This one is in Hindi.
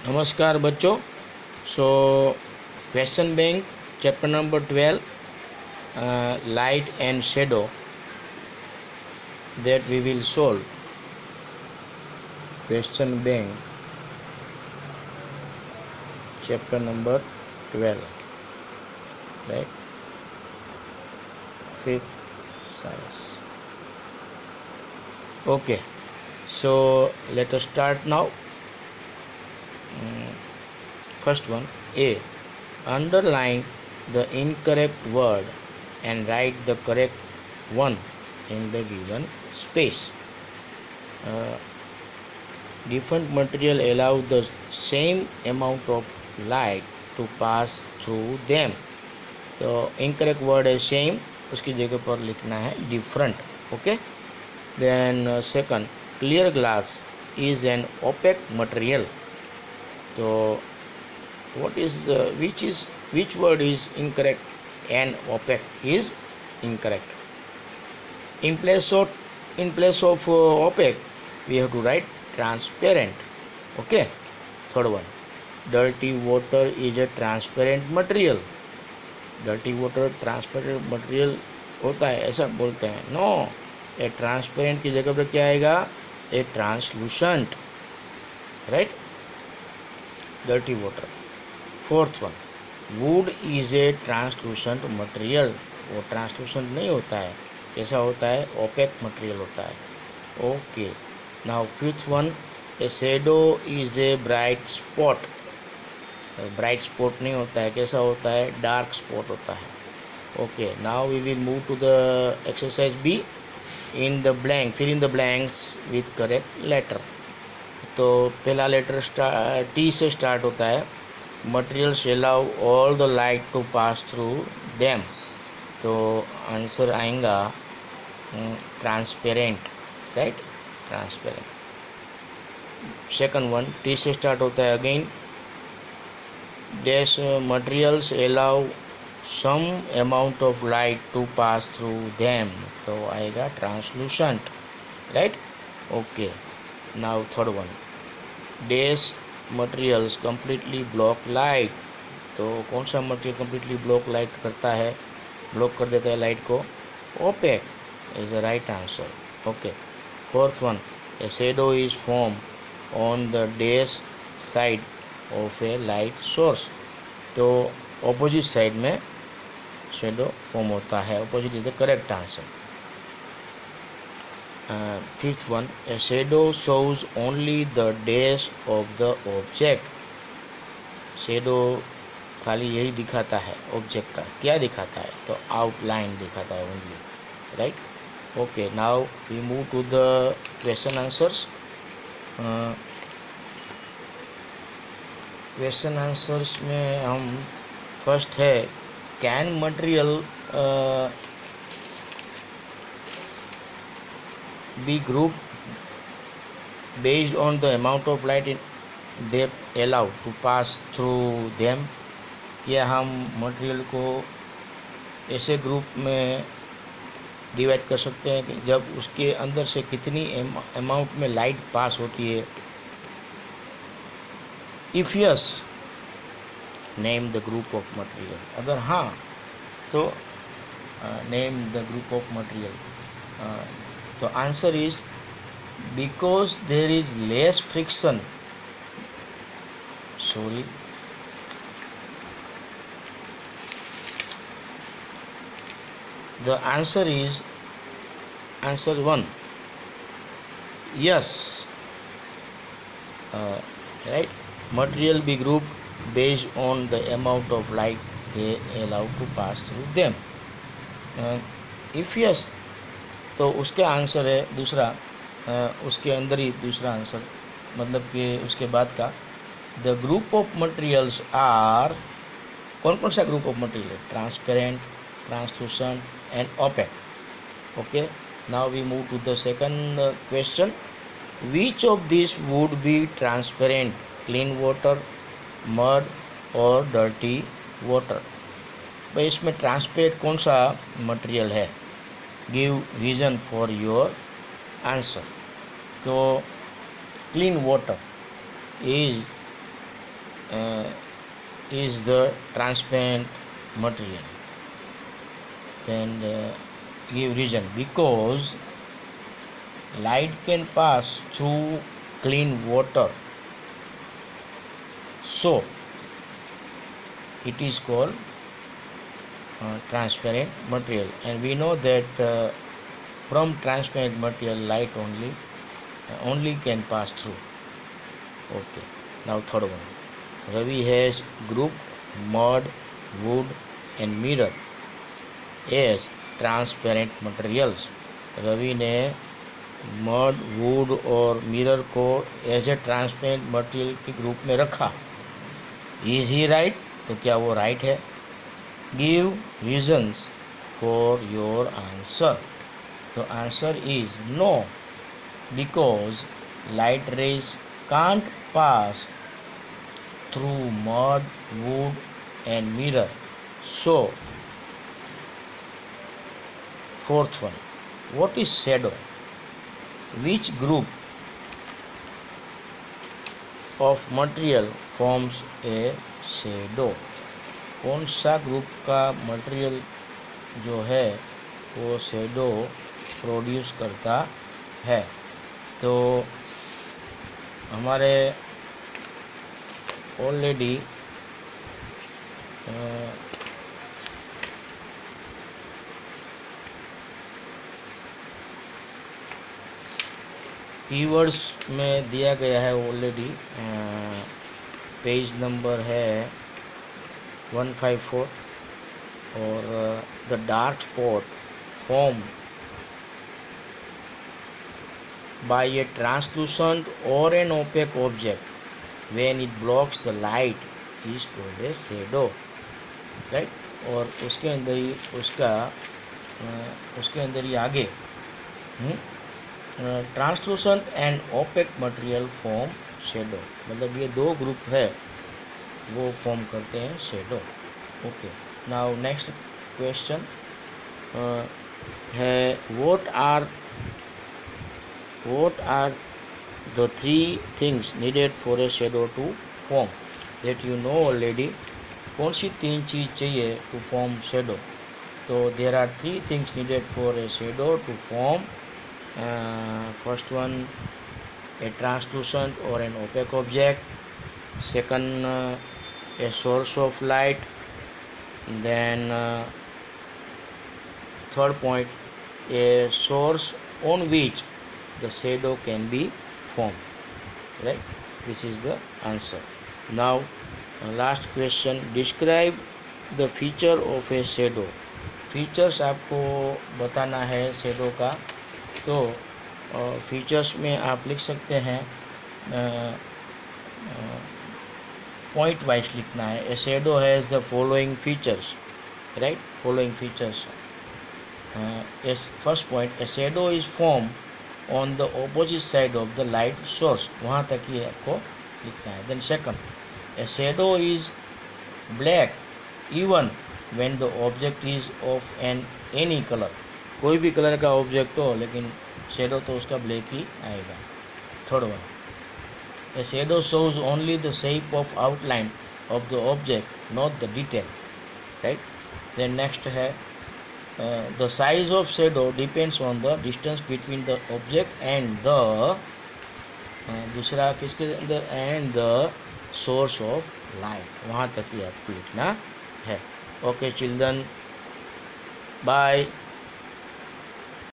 नमस्कार बच्चों। So question bank chapter number 12 light and shadow that we will solve. Question bank chapter number 12, right? Fifth science. Okay, so let us start now. First one, A. Underline the incorrect word and write the correct one in the given space. Different material allow the same amount of light to pass through them. तो incorrect word है same, उसकी जगह पर लिखना है different. Okay. Then second, clear glass is an opaque material. तो which word is incorrect? And opaque is incorrect. In place of opaque, we have to write transparent. Okay. Third one, dirty water is a transparent material. Dirty water transparent material होता है, ऐसा बोलते हैं? नो, ए ट्रांसपेरेंट की जगह पर क्या आएगा? A translucent, right? Dirty water. Fourth one, wood is a translucent material. वो ट्रांसलूसेंट नहीं होता है, कैसा होता है? ओपेक मटेरियल होता है. Okay. Now fifth one, a shadow is a bright spot. Bright spot नहीं होता है, कैसा होता है? डार्क स्पॉट होता है. Okay. Now we will move to the exercise B. In the blank, fill in the blanks with correct letter. तो पहला लेटर टी से स्टार्ट होता है. Materials allow all the light to pass through them. तो आंसर आएगा transparent, right? Transparent. Second one, T से स्टार्ट होता है. Again, dash materials allow some amount of light to pass through them. तो आएगा translucent, right? Okay. Now third one, dash materials completely block light. तो कौन सा मटेरियल कंप्लीटली ब्लॉक लाइट करता है, ब्लॉक कर देता है लाइट को? Opaque is the right answer. Okay. Fourth one, a shadow is form on the dash side of a light source. तो ऑपोजिट साइड में शेडो फॉर्म होता है. Opposite is the correct answer. Fifth one, a shadow shows only the dash of the object. Shadow खाली यही दिखाता है ऑब्जेक्ट का. क्या दिखाता है? तो आउटलाइन दिखाता है only, right? Okay. Now we move to the question answers. Question answers में हम फर्स्ट है, can material be group based on the amount of light in they allow to pass through them. या हम मटेरियल को ऐसे ग्रुप में डिवाइड कर सकते हैं कि जब उसके अंदर से कितनी अमाउंट में लाइट पास होती है. If yes, name the group of material. अगर हाँ तो name the group of material. तो answer is because there is less friction. Sorry, the answer is answer 1. Yes, right? Material be grouped based on the amount of light they allow to pass through them. If yes, तो उसका आंसर है दूसरा. उसके अंदर ही दूसरा आंसर, मतलब कि उसके बाद का. The group of materials are, कौन कौन सा ग्रुप ऑफ मटेरियल है? Transparent, translucent and opaque. Okay. Now we move to the second question. Which of these would be transparent? Clean water, mud or dirty water? भाई इसमें ट्रांसपेरेंट कौन सा मटेरियल है? Give reason for your answer. तो clean water is is the transparent material. Then give reason: because light can pass through clean water, so it is called transparent material. And we know that from transparent material light only can pass through. Okay, now third one. Ravi has grouped mud, wood and mirror as transparent materials. Ravi ने मड, वुड और मिरर को एज ए ट्रांसपेरेंट मटेरियल के ग्रुप में रखा. Is he right? तो क्या वो राइट है? Give reasons for your answer. तो answer is no, because light rays can't pass through mud, wood and mirror. So fourth one, what is shadow? Which group of material forms a shadow? कौन सा ग्रुप का मटेरियल जो है वो शेडो प्रोड्यूस करता है? तो हमारे ऑलरेडी कीवर्ड्स में दिया गया है ऑलरेडी. पेज नंबर है 154. और the dark spot form by a translucent और an opaque object when it blocks the light is called a shadow, right? और उसके अंदर ही उसके अंदर ही आगे translucent and opaque material form shadow. मतलब ये दो ग्रुप है वो फॉर्म करते हैं shadow. Okay, now next question है what are the three things needed for a shadow to form? That you know already. कौन सी तीन चीज़ चाहिए to form shadow? तो there are three things needed for a shadow to form. First one, a translucent or an opaque object. Second, a source of light. Then third point, a source on which the shadow can be formed, right? This is the answer. Now last question, describe the feature of a shadow. Features आपको बताना है शेडो का. तो फीचर्स में आप लिख सकते हैं, पॉइंट वाइज लिखना है. A shadow has the following features, right? Following features. First point, A shadow is form on the opposite side of the light source. वहाँ तक ये आपको लिखना है. Then second, a shadow is black even when the object is of any color. कोई भी कलर का ऑब्जेक्ट हो लेकिन शेडो तो उसका ब्लैक ही आएगा. Third one, a shadow shows only the shape of outline of the object, not the detail, right? Then next है, the size of shadow depends on the distance between the object and the दूसरा किसके अंदर, and the source of light. वहाँ तक ही आपको लिखना है. Okay children, bye.